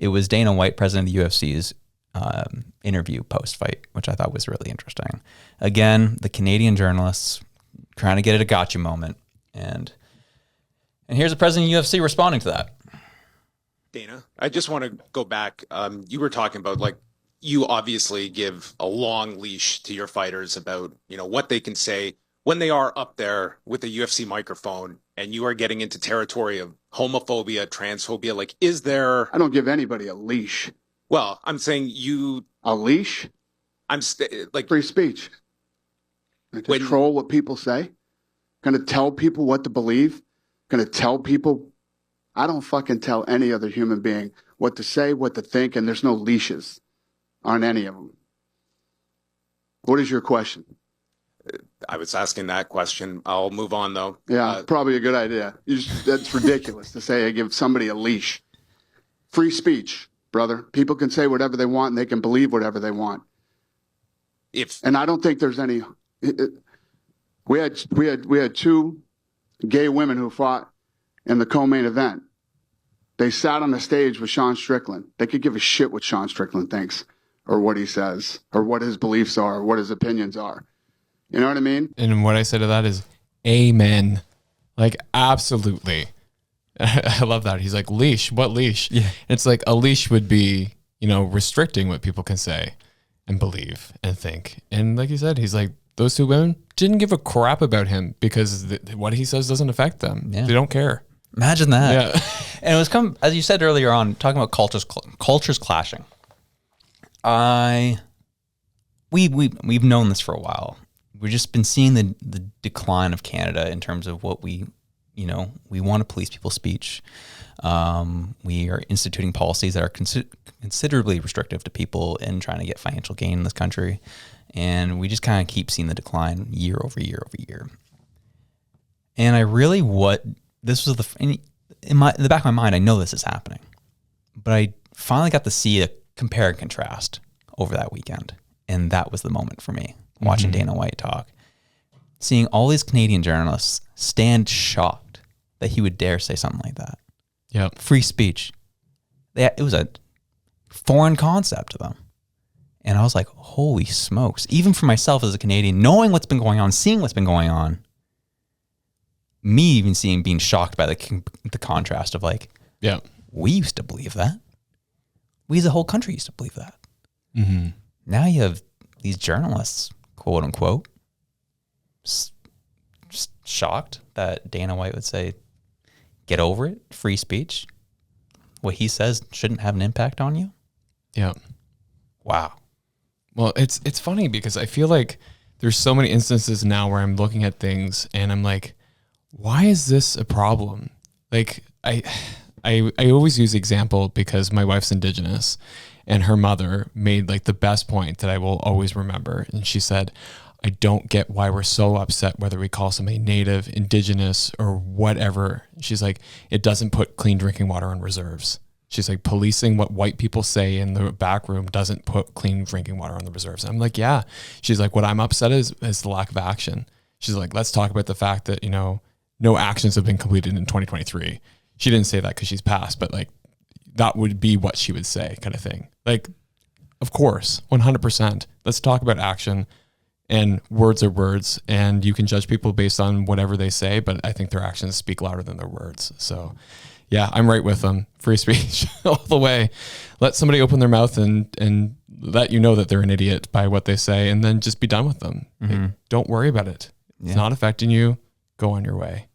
It was Dana White, president of the UFC's interview post-fight, which I thought was really interesting. Again, the Canadian journalists trying to get at a gotcha moment. And here's the president of UFC responding to that. Dana, I just want to go back. You were talking about, like, you obviously give a long leash to your fighters about, what they can say when they are up there with the UFC microphone, and you are getting into territory of homophobia, transphobia. Like, is there... I don't give anybody a leash. Well, I'm saying you... A leash? like... Free speech. I control what people say. Going to tell people what to believe. Going to tell people... I don't fucking tell any other human being what to say, what to think, and there's no leashes on any of them. What is your question? I was asking that question. I'll move on, though. Yeah, probably a good idea. That's ridiculous to say I give somebody a leash. Free speech, brother. People can say whatever they want, and they can believe whatever they want. And I don't think there's any... We had two gay women who fought in the co-main event. They sat on the stage with Sean Strickland. They could give a shit what Sean Strickland thinks or what he says or what his beliefs are or what his opinions are. You know what I mean? And what I say to that is, amen. Like, absolutely. I love that. He's like, leash, what leash? Yeah. It's like a leash would be, restricting what people can say and believe and think. And like you said, he's like, those two women didn't give a crap about him because what he says doesn't affect them. Yeah. They don't care. Imagine that. Yeah. And it was as you said earlier on, talking about cultures clashing. We've known this for a while. We've just been seeing the decline of Canada in terms of what we want to police people's speech. We are instituting policies that are considerably restrictive to people and trying to get financial gain in this country. And we just kind of keep seeing the decline year over year over year. And this was in the back of my mind, I know this is happening, but I finally got to see a compare and contrast over that weekend. And that was the moment for me, watching Dana White talk, seeing all these Canadian journalists stand shocked that he would dare say something like that. Yeah. Free speech. It was a foreign concept to them. And I was like, holy smokes. Even for myself as a Canadian, knowing what's been going on, seeing what's been going on, me even being shocked by the contrast of like, yeah, we used to believe that. We as a whole country used to believe that. Mm-hmm. Now you have these journalists, quote unquote, just shocked that Dana White would say, get over it, free speech. What he says shouldn't have an impact on you. Yeah. Wow. Well, it's funny because I feel like there's so many instances now where I'm looking at things and I'm like, why is this a problem? Like I always use the example because my wife's Indigenous and her mother made like the best point that I will always remember. And she said, I don't get why we're so upset whether we call somebody Native, Indigenous, or whatever. She's like, it doesn't put clean drinking water on reserves. She's like, policing what white people say in the back room doesn't put clean drinking water on the reserves. I'm like, yeah. She's like, what I'm upset is the lack of action. She's like, let's talk about the fact that, no actions have been completed in 2023. She didn't say that because she's passed, but like that would be what she would say, kind of thing. Like, of course, 100%. Let's talk about action, and words are words, and you can judge people based on whatever they say, but I think their actions speak louder than their words. So yeah, I'm right with them. Free speech all the way. Let somebody open their mouth and let you know that they're an idiot by what they say, and then just be done with them. Mm-hmm. Like, don't worry about it. It's not affecting you. Go on your way.